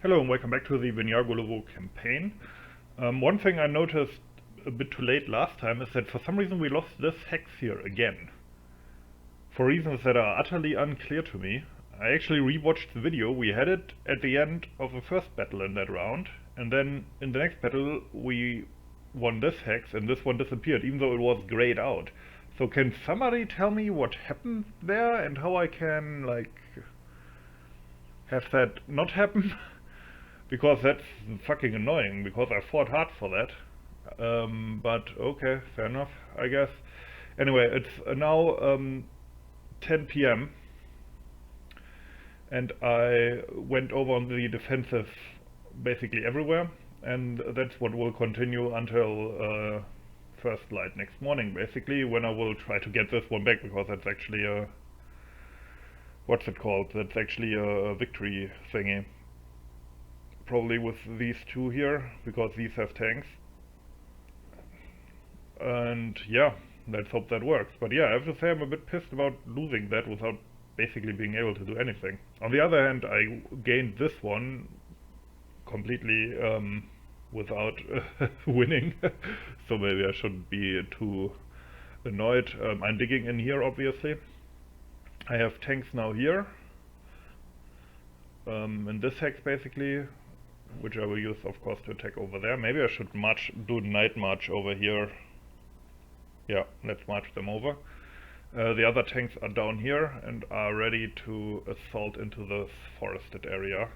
Hello and welcome back to the Vinyagolovo campaign. One thing I noticed a bit too late last time is that for some reason we lost this hex here again. For reasons that are utterly unclear to me. I actually rewatched the video. We had it at the end of the first battle in that round, and then in the next battle we won this hex and this one disappeared, even though it was grayed out. So can somebody tell me what happened there and how I can, like, have that not happen? Because that's fucking annoying, because I fought hard for that. But okay, fair enough, I guess. Anyway, it's now 10 p.m. and I went over on the defensive basically everywhere, and that's what will continue until first light next morning, basically, when I will try to get this one back, because that's actually a... what's it called? That's actually a victory thingy. Probably with these two here, because these have tanks. And yeah, let's hope that works. But yeah, I have to say I'm a bit pissed about losing that without basically being able to do anything. On the other hand, I gained this one completely without winning, so maybe I shouldn't be too annoyed. I'm digging in here, obviously. I have tanks now here, in this hex basically, which I will use, of course, to attack over there. Maybe I should do night march over here. Yeah, let's march them over. The other tanks are down here and are ready to assault into the forested area,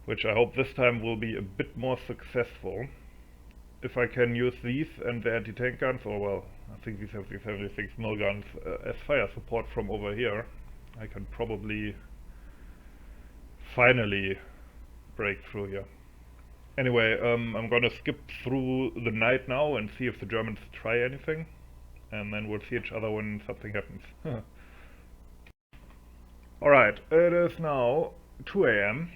which I hope this time will be a bit more successful. If I can use these and the anti-tank guns, or well, I think these have the 76 mil guns as fire support from over here, I can probably finally break through here. Anyway, I'm gonna skip through the night now and see if the Germans try anything, and then we'll see each other when something happens. Alright, it is now 2 a.m.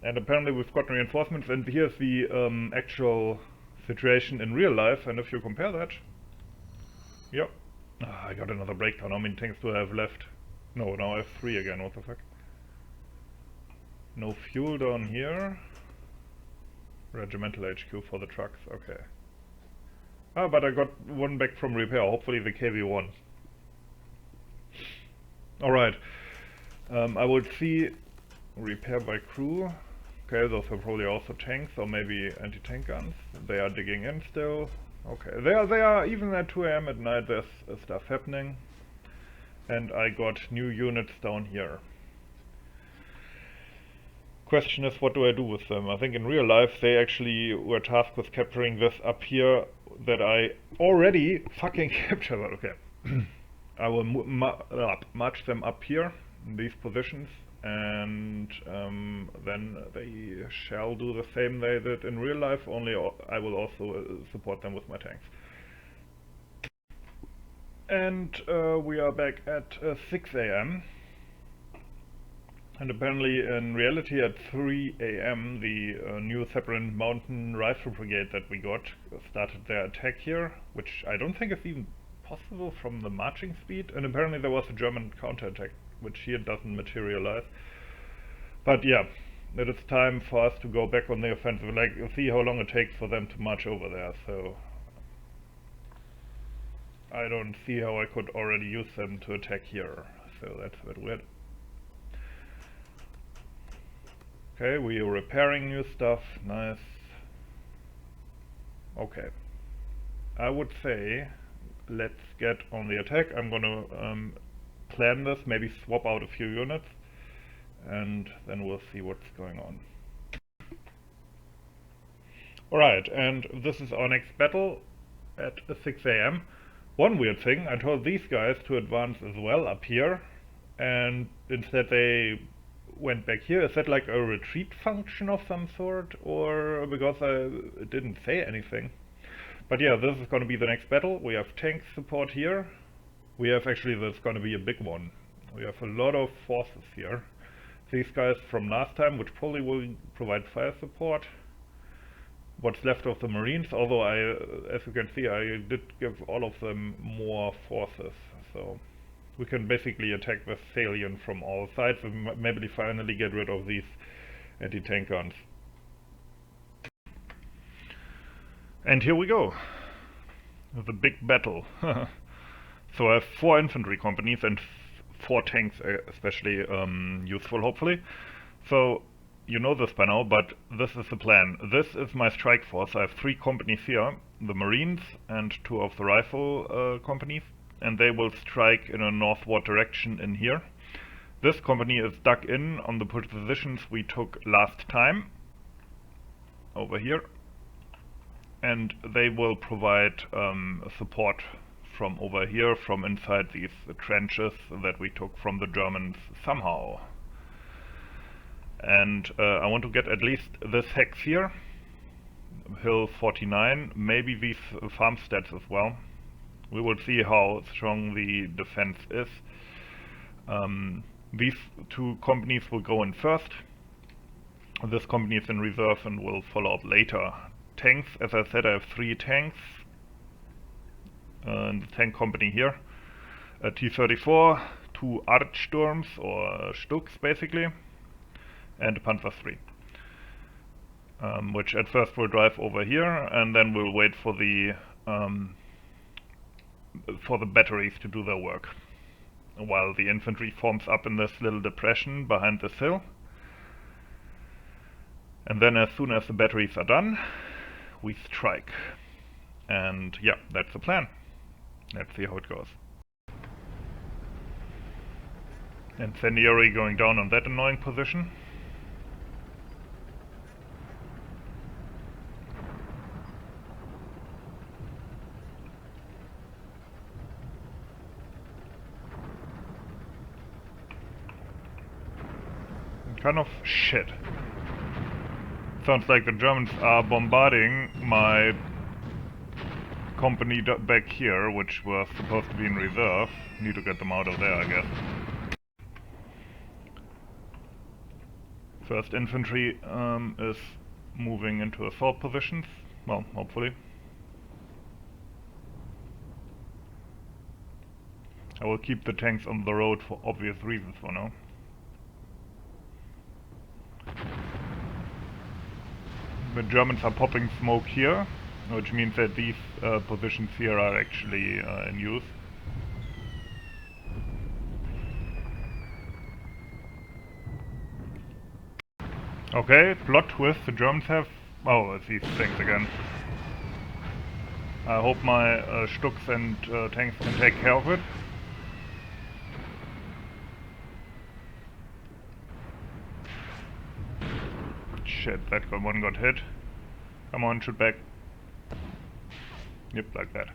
and apparently we've gotten reinforcements, and here's the actual situation in real life, and if you compare that... Yep. I got another breakdown. How many tanks do I have left? No, now I have 3 again, what the fuck? No fuel down here. Regimental HQ for the trucks, okay. Ah, but I got one back from repair, hopefully the KV-1. Alright. I will see repair by crew. Okay, those are probably also tanks, or maybe anti-tank guns. They are digging in still. Okay, they are even at 2 a.m. at night, there's stuff happening. And I got new units down here. Question is, what do I do with them? I think in real life they actually were tasked with capturing this up here that I already fucking captured. Okay. I will march them up here in these positions, and then they shall do the same they did in real life, only I will also support them with my tanks. And we are back at 6 a.m. And apparently in reality at 3 a.m. the new Zeppelin Mountain Rifle Brigade that we got started their attack here, which I don't think is even possible from the marching speed, and apparently there was a German counterattack, which here doesn't materialize. But yeah, it is time for us to go back on the offensive, like, see how long it takes for them to march over there, so... I don't see how I could already use them to attack here, so that's a bit weird. Okay, we are repairing new stuff, nice. Okay. I would say, let's get on the attack. I'm gonna plan this, maybe swap out a few units, and then we'll see what's going on. Alright, and this is our next battle at 6 a.m. One weird thing, I told these guys to advance as well up here, and instead they went back here. Is that like a retreat function of some sort, or because I didn't say anything? But yeah, this is going to be the next battle. We have tank support here. We have actually, this is going to be a big one. We have a lot of forces here. These guys from last time, which probably will provide fire support. What's left of the Marines, although as you can see, I did give all of them more forces, so we can basically attack the salient from all sides and maybe finally get rid of these anti-tank guns. And here we go. The big battle. So I have 4 infantry companies and 4 tanks, especially useful, hopefully. So you know this by now, but this is the plan. This is my strike force. I have 3 companies here, the Marines and 2 of the rifle companies, and they will strike in a northward direction in here. This company is dug in on the positions we took last time, over here, and they will provide support from over here, from inside these trenches that we took from the Germans somehow. And I want to get at least this hex here, hill 49, maybe these farmsteads as well. We will see how strong the defense is. These 2 companies will go in first. This company is in reserve and will follow up later. Tanks, as I said, I have 3 tanks in the tank company here. A T-34, 2 Artsturms, or Stuks basically, and a Panzer III. Which at first will drive over here, and then we'll wait for the batteries to do their work, while the infantry forms up in this little depression behind this hill. And then as soon as the batteries are done, we strike. And yeah, that's the plan. Let's see how it goes. Incendiary going down on that annoying position. Kind of shit. Sounds like the Germans are bombarding my company back here, which was supposed to be in reserve. Need to get them out of there, I guess. First infantry is moving into assault positions. Well, hopefully. I will keep the tanks on the road for obvious reasons for now. The Germans are popping smoke here, which means that these positions here are actually in use. Okay, plot twist, the Germans have... Oh, it's these things again. I hope my Stuks and tanks can take care of it. Shit, that one got hit. Come on, shoot back. Yep, like that.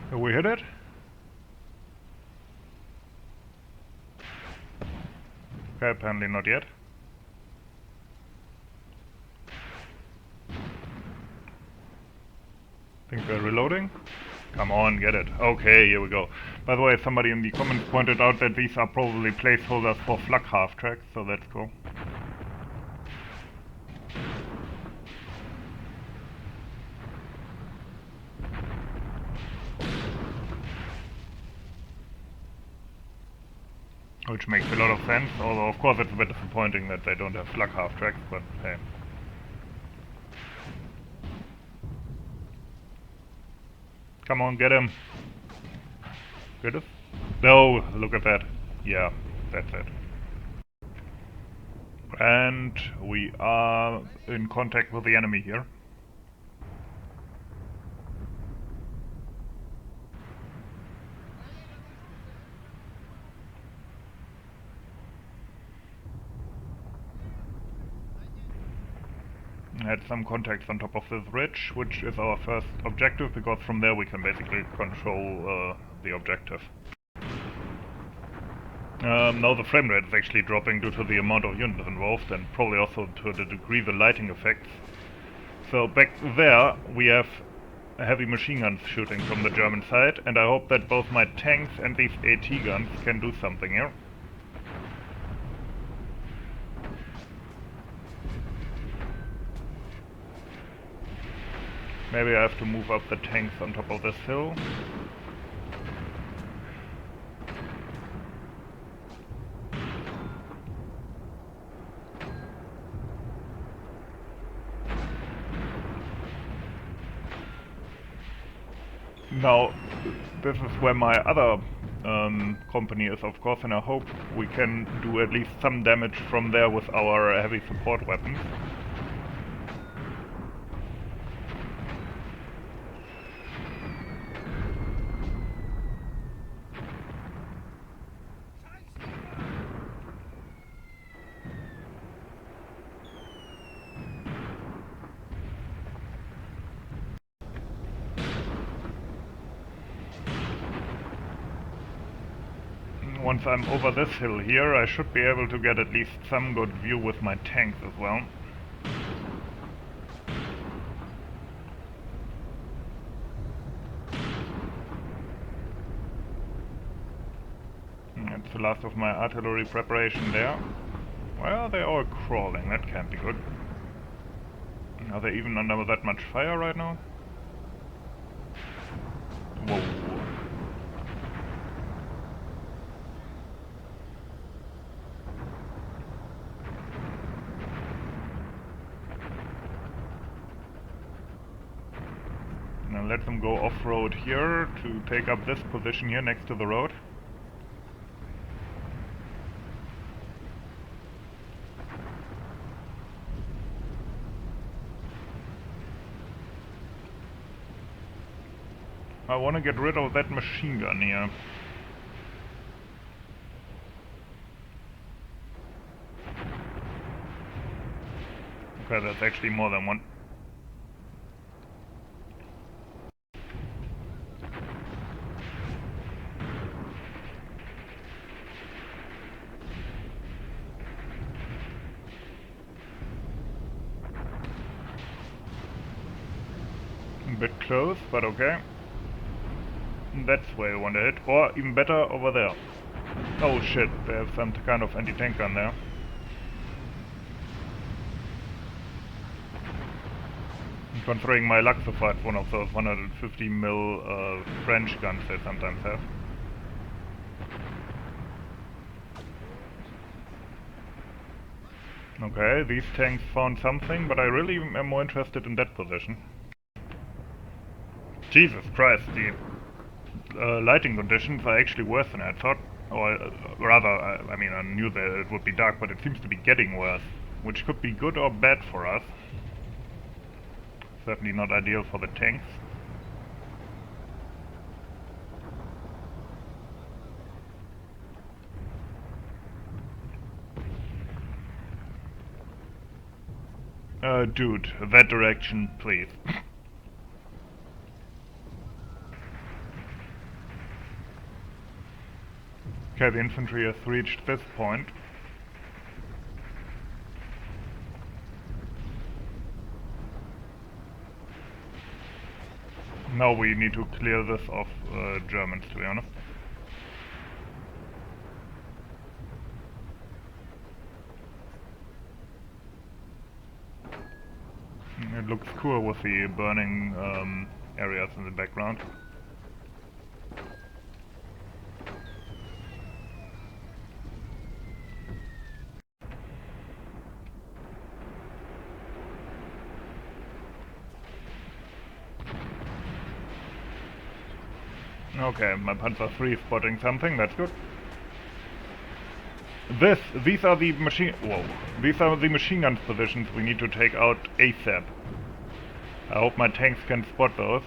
Have we hit it? Okay, apparently not yet. Think we're reloading? Come on, get it. Okay, here we go. By the way, somebody in the comments pointed out that these are probably placeholders for flak half-tracks, so that's cool. Which makes a lot of sense, although of course it's a bit disappointing that they don't have flak half-tracks, but hey. Come on, get him. Get it? No, look at that. Yeah, that's it. And we are in contact with the enemy here. Had some contacts on top of this ridge, which is our first objective, because from there we can basically control the objective. Now the frame rate is actually dropping due to the amount of units involved, and probably also to the degree the lighting effects. So back there we have heavy machine guns shooting from the German side, and I hope that both my tanks and these AT guns can do something here. Maybe I have to move up the tanks on top of this hill. Now, this is where my other company is, of course, and I hope we can do at least some damage from there with our heavy support weapons. Once I'm over this hill here, I should be able to get at least some good view with my tanks as well. That's the last of my artillery preparation there. Why are they all crawling? That can't be good. Are they even under that much fire right now? Whoa. Now let them go off-road here to take up this position here next to the road. I want to get rid of that machine gun here. Okay, that's actually more than one. A bit close, but okay. That's where you want to hit, or even better, over there. Oh shit, there's some kind of anti-tank gun there. Considering my luck so far, it's one of those 150mm French guns they sometimes have. Okay, these tanks found something, but I really am more interested in that position. Jesus Christ, the lighting conditions are actually worse than I thought. Or rather, I mean, I knew that it would be dark, but it seems to be getting worse. Which could be good or bad for us. Certainly not ideal for the tanks. Dude, that direction, please. Okay, the infantry has reached this point. Now we need to clear this of Germans, to be honest. It looks cool with the burning areas in the background. Okay, my Panzer III is spotting something, that's good. These are the machine gun positions we need to take out ASAP. I hope my tanks can spot those.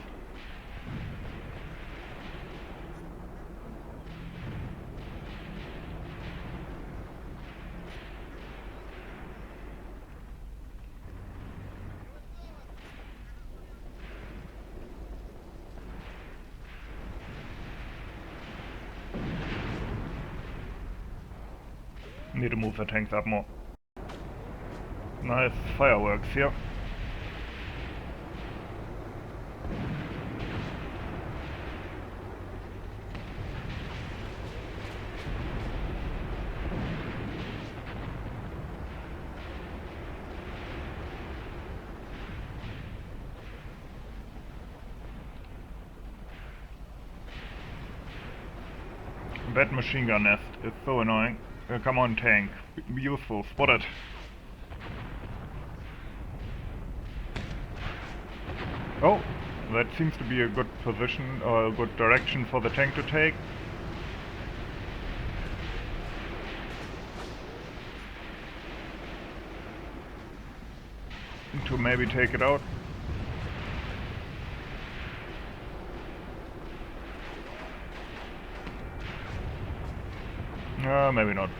Need to move the tanks up more. Nice fireworks here. That machine gun nest is so annoying. Come on, tank. Be useful. Spot it. Oh, that seems to be a good position, or a good direction for the tank to take. To maybe take it out. Maybe not.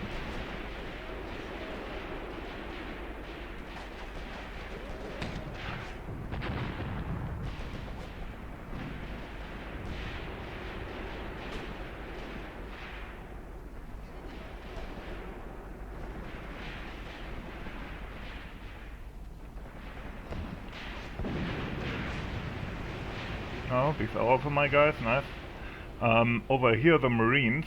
Oh, these are also my guys, nice. Over here the Marines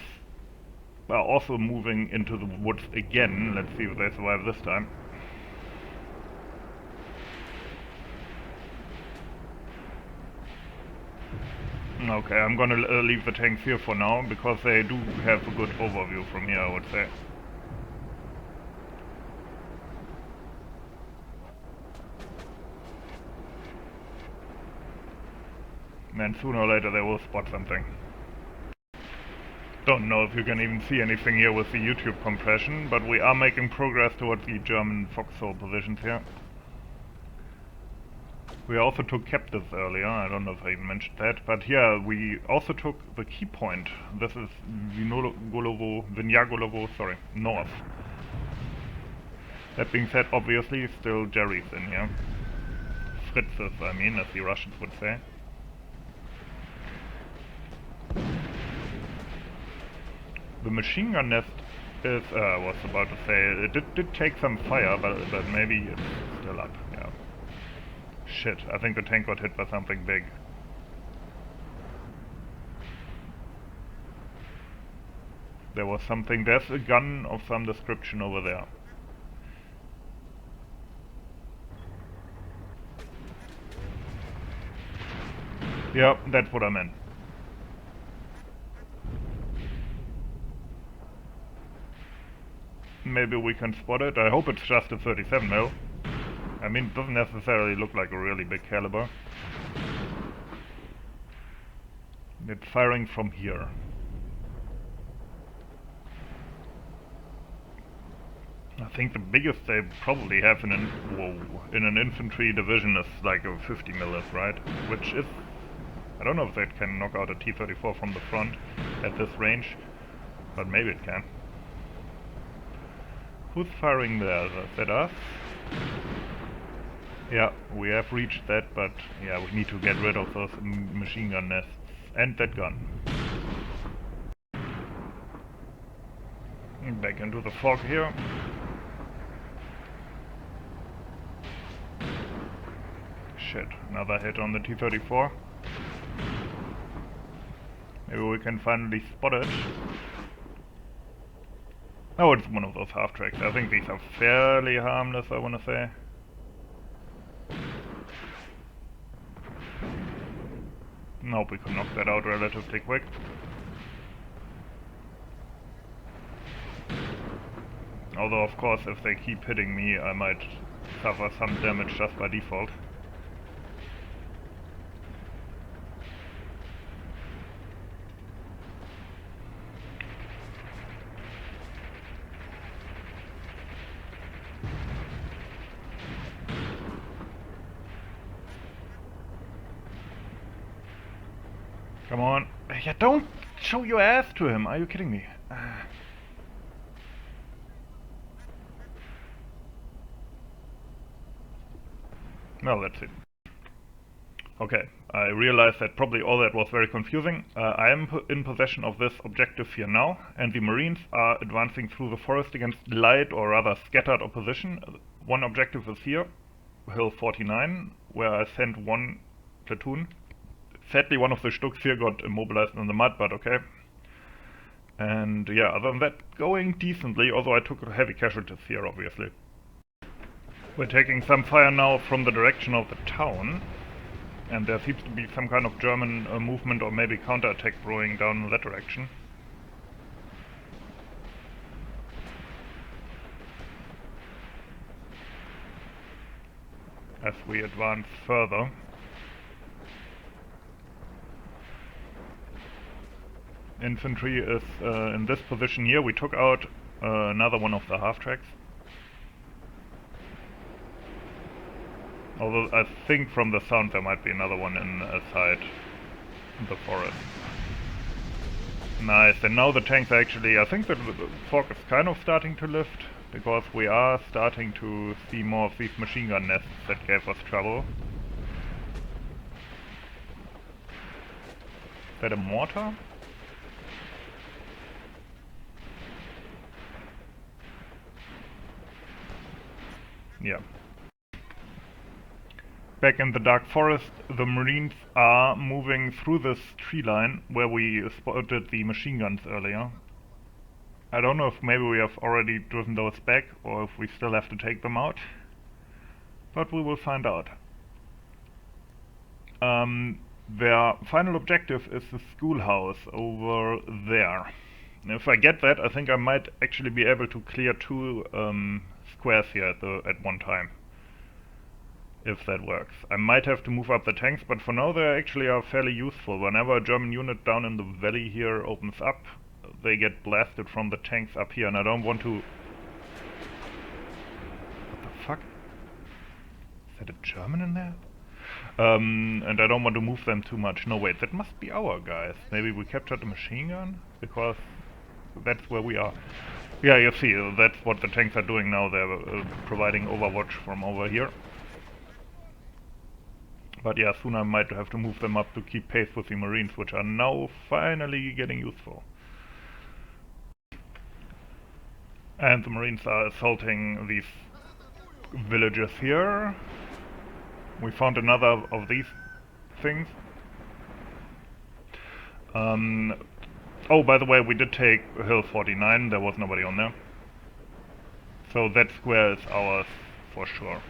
are also moving into the woods again. Let's see if they survive this time. Okay, I'm gonna leave the tanks here for now, because they do have a good overview from here, I would say. And sooner or later they will spot something. Don't know if you can even see anything here with the YouTube compression, but we are making progress towards the German foxhole positions here. We also took captives earlier, I don't know if I even mentioned that, but yeah, we also took the key point. This is Vinyagolovo, sorry, north. That being said, obviously, still Jerry's in here. Fritzes, I mean, as the Russians would say. The machine gun nest is, I was about to say, it did take some fire, but maybe it's still up, yeah. Shit, I think the tank got hit by something big. There was something, there's a gun of some description over there. Yeah, that's what I meant. Maybe we can spot it. I hope it's just a 37 mil. I mean, it doesn't necessarily look like a really big caliber. It's firing from here. I think the biggest they probably have in an infantry division is like a 50 mil, right? Which is, I don't know if that can knock out a T-34 from the front at this range, but maybe it can. Who's firing there? Is that us? Yeah, we have reached that, but yeah, we need to get rid of those machine gun nests. And that gun. Back into the fog here. Shit, another hit on the T-34. Maybe we can finally spot it. Oh, it's one of those half-tracks. I think these are fairly harmless, I wanna say. Nope, we can knock that out relatively quick. Although, of course, if they keep hitting me, I might suffer some damage just by default. Come on. Yeah, don't show your ass to him. Are you kidding me? Well, that's it. Okay, I realize that probably all that was very confusing. I am in possession of this objective here now, and the Marines are advancing through the forest against light or rather scattered opposition. One objective is here, Hill 49, where I sent one platoon. Sadly, one of the Stuks here got immobilized in the mud, but okay. And yeah, other than that, going decently, although I took heavy casualties here, obviously. We're taking some fire now from the direction of the town, and there seems to be some kind of German movement or maybe counterattack brewing down in that direction. As we advance further. infantry is in this position here. We took out another one of the half-tracks. Although I think from the sound there might be another one inside the forest. Nice, and now the tanks are actually, I think that the fog is kind of starting to lift, because we are starting to see more of these machine gun nests that gave us trouble. Is that a mortar? Yeah. Back in the dark forest, the Marines are moving through this tree line where we spotted the machine guns earlier. I don't know if maybe we have already driven those back or if we still have to take them out, but we will find out. Their final objective is the schoolhouse over there. If I get that, I think I might actually be able to clear 2 squares here at one time. If that works. I might have to move up the tanks, but for now they actually are fairly useful. Whenever a German unit down in the valley here opens up, they get blasted from the tanks up here, and I don't want to... What the fuck? Is that a German in there? And I don't want to move them too much. No, wait, that must be our guys. Maybe we captured a machine gun? Because that's where we are. Yeah, you see, that's what the tanks are doing now. They're providing overwatch from over here. But yeah, soon I might have to move them up to keep pace with the Marines, which are now finally getting useful. And the Marines are assaulting these villages here. We found another of these things. Oh, by the way, we did take Hill 49, there was nobody on there. So that square is ours for sure.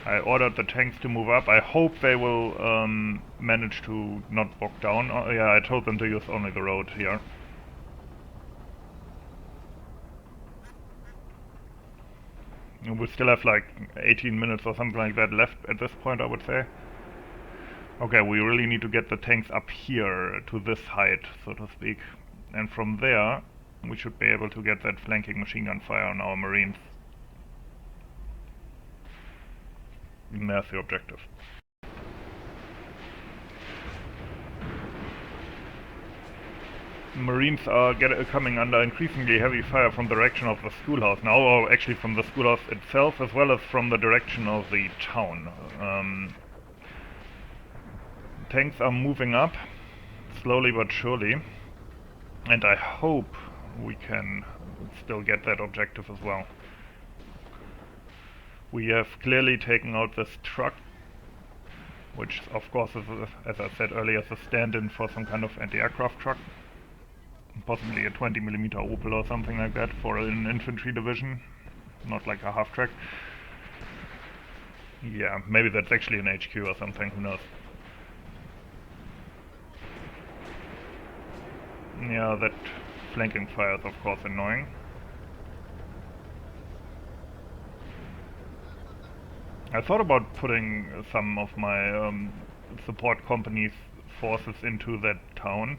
I ordered the tanks to move up. I hope they will manage to not bog down. Oh, yeah, I told them to use only the road here. And we still have like 18 minutes or something like that left at this point, I would say. Okay, we really need to get the tanks up here to this height, so to speak. And from there, we should be able to get that flanking machine gun fire on our Marines. And there's the objective. Marines are coming under increasingly heavy fire from the direction of the schoolhouse now, or actually from the schoolhouse itself, as well as from the direction of the town. Tanks are moving up, slowly but surely, and I hope we can still get that objective as well. We have clearly taken out this truck, which of course is, as I said earlier, is a stand-in for some kind of anti-aircraft truck. Possibly a 20mm Opel or something like that for an infantry division, not like a half-track. Yeah, maybe that's actually an HQ or something, who knows. Yeah, that flanking fire is of course annoying. I thought about putting some of my support company's forces into that town.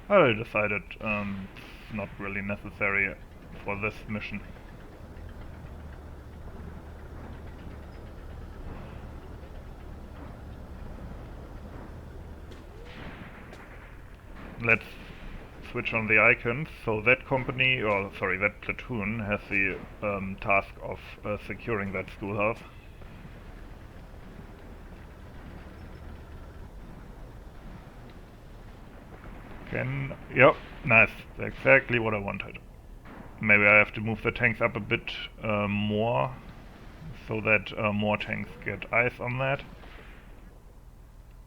I decided it's not really necessary for this mission. Let's switch on the icons. So that company, or sorry, that platoon has the task of securing that schoolhouse. Yep, nice. Exactly what I wanted. Maybe I have to move the tanks up a bit more, so that more tanks get eyes on that.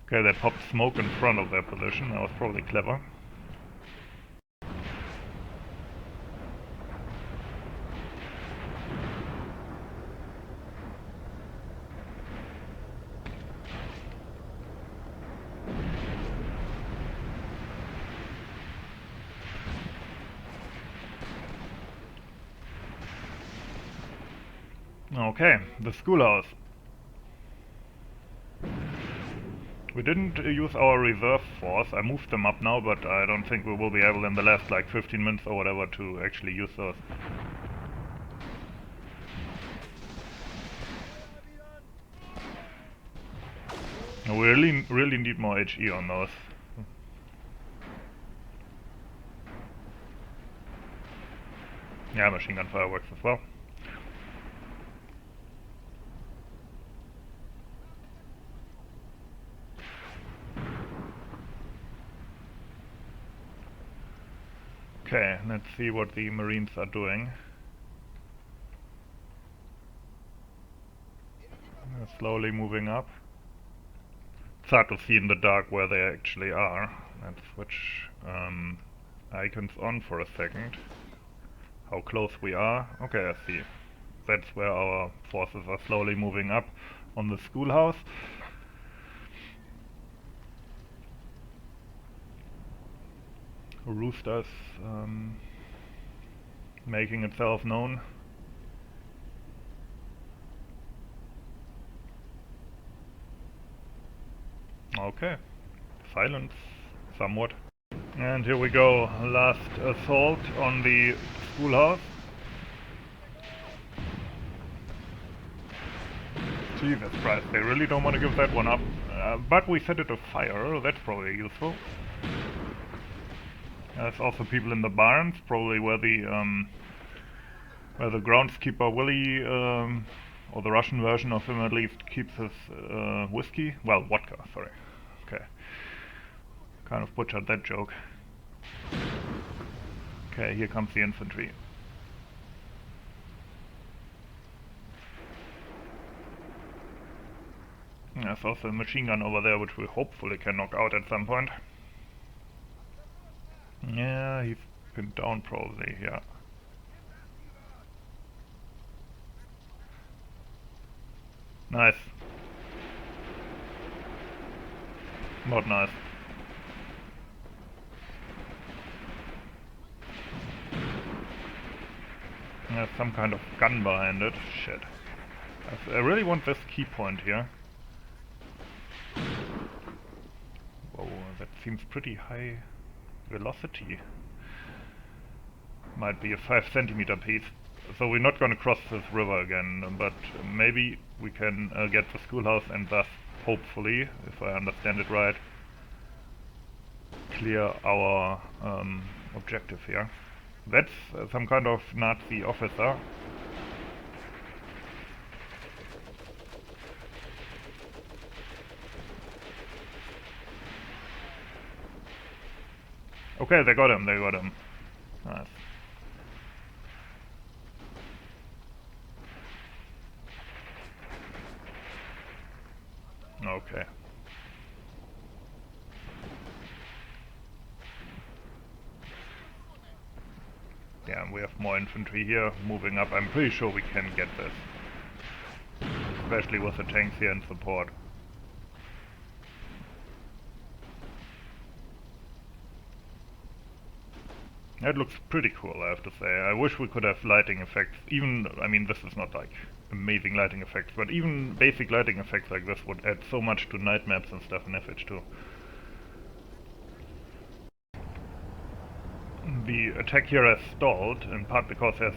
Okay, they popped smoke in front of their position. That was probably clever. Okay, the schoolhouse. We didn't use our reserve force. I moved them up now, but I don't think we will be able in the last like 15 minutes or whatever to actually use those. We really need more HE on those. Yeah, machine gun fire works as well. Okay, let's see what the Marines are doing. They're slowly moving up. It's hard to see in the dark where they actually are. Let's switch icons on for a second. How close we are. Okay, I see. That's where our forces are slowly moving up on the schoolhouse. Rooster's making itself known. Okay, silence somewhat. And here we go, last assault on the schoolhouse. Jesus Christ, they really don't want to give that one up. But we set it afire, that's probably useful. There's also people in the barns, probably where the groundskeeper Willie, or the Russian version of him at least, keeps his whiskey. Well, vodka, sorry. Okay. Kind of butchered that joke. Okay, here comes the infantry. There's also a machine gun over there, which we hopefully can knock out at some point. Yeah, he's pinned down probably, yeah. Nice. Not nice. There's some kind of gun behind it. Shit. I really want this key point here. Whoa, that seems pretty high velocity. Might be a 5 centimeter piece. So we're not gonna cross this river again, but maybe we can get the schoolhouse and thus, hopefully, if I understand it right, clear our objective here. That's some kind of Nazi officer. Okay, they got him. Nice. Okay. Yeah, we have more infantry here moving up. I'm pretty sure we can get this. Especially with the tanks here in support. That looks pretty cool, I have to say. I wish we could have lighting effects. Even, I mean, this is not like amazing lighting effects, but even basic lighting effects like this would add so much to night maps and stuff in FH2. The attack here has stalled, in part because there's,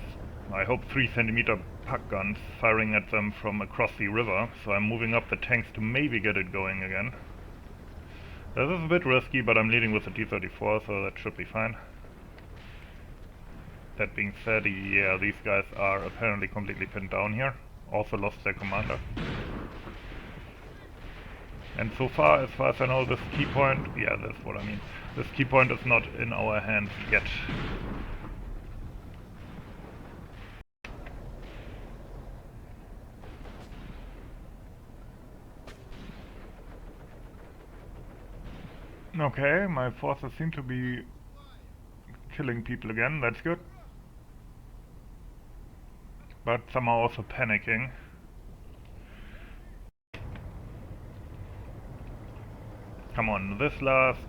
I hope, 3 centimeter puck guns firing at them from across the river, so I'm moving up the tanks to maybe get it going again. This is a bit risky, but I'm leading with the T-34, so that should be fine. That being said, yeah, these guys are apparently completely pinned down here. Also lost their commander. And so far as I know, this key point, yeah, that's what I mean. This key point is not in our hands yet. Okay, my forces seem to be killing people again, that's good. But some are also panicking. Come on, this last...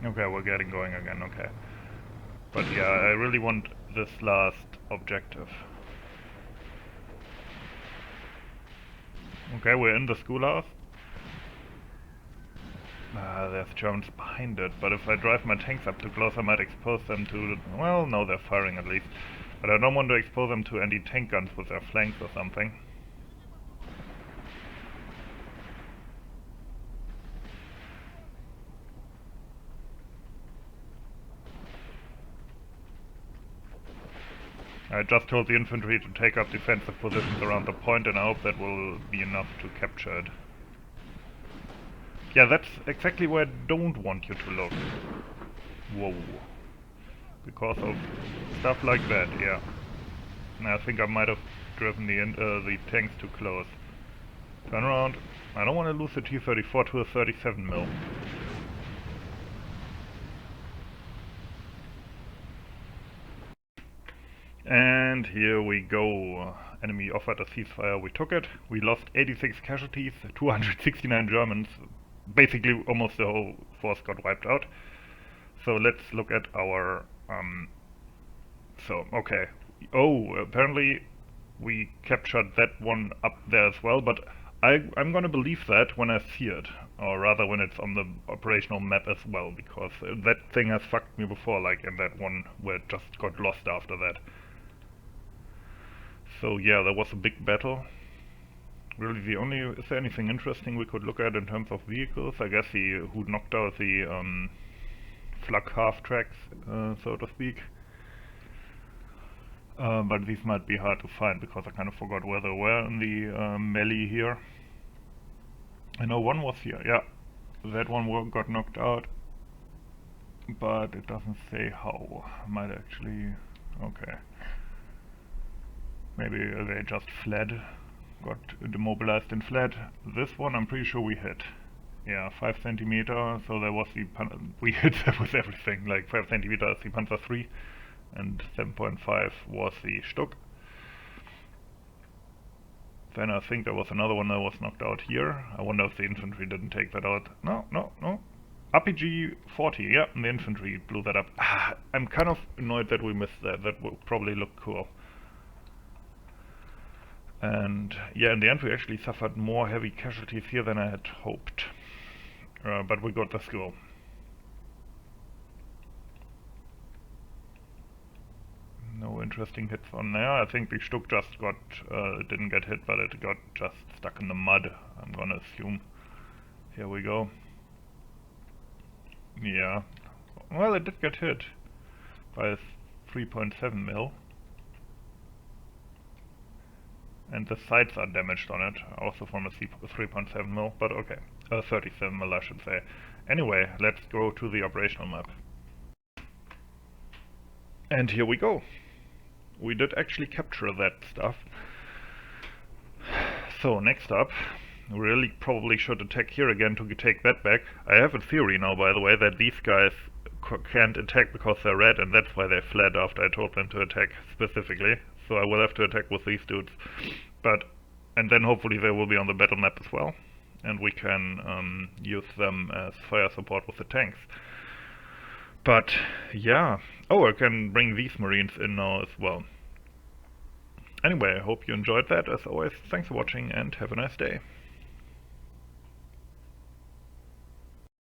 Okay, we're getting going again, okay. But yeah, I really want this last objective. Okay, we're in the schoolhouse. There's Germans behind it, but if I drive my tanks up too close, I might expose them to... Well, no, they're firing at least. But I don't want to expose them to anti-tank guns with their flanks or something. I just told the infantry to take up defensive positions around the point, and I hope that will be enough to capture it. Yeah, that's exactly where I don't want you to look. Whoa. Because of stuff like that, yeah. And I think I might have driven the tanks too close. Turn around. I don't want to lose the T-34 to a 37 mil. And here we go. Enemy offered a ceasefire, we took it. We lost 86 casualties, 269 Germans. Basically almost the whole force got wiped out. So let's look at our... okay. Oh, apparently we captured that one up there as well, but I'm gonna believe that when I see it. Or rather when it's on the operational map as well, because that thing has fucked me before, like in that one where it just got lost after that. So yeah, there was a big battle. Really is there anything interesting we could look at in terms of vehicles? I guess who knocked out the flak half-tracks, so to speak. But these might be hard to find because I kind of forgot where they were in the melee here. I know one was here, yeah. That one got knocked out, but it doesn't say how. Might actually... okay. Maybe they just fled, got demobilized and fled. This one I'm pretty sure we hit. Yeah, 5 centimeter, so there was we hit them with everything, like 5 centimeter is the Panzer III, and 7.5 was the Stuck. Then I think there was another one that was knocked out here. I wonder if the infantry didn't take that out. No. RPG 40, yeah, the infantry blew that up. I'm kind of annoyed that we missed that. That would probably look cool. And yeah, in the end we actually suffered more heavy casualties here than I had hoped. But we got the school. No interesting hits on there. I think the Stuck just didn't get hit, but it got just stuck in the mud, I'm gonna assume. Here we go. Yeah. Well, it did get hit by 3.7 mil. And the sights are damaged on it, also from a 3.7 mil, but okay. 37 mil I should say. Anyway, let's go to the operational map. And here we go. We did actually capture that stuff. So next up, we really probably should attack here again to take that back. I have a theory now, by the way, that these guys can't attack because they're red, and that's why they fled after I told them to attack specifically. So I will have to attack with these dudes. And then hopefully they will be on the battle map as well, and we can use them as fire support with the tanks. But yeah, oh, I can bring these marines in now as well. Anyway, I hope you enjoyed that. As always, thanks for watching and have a nice day.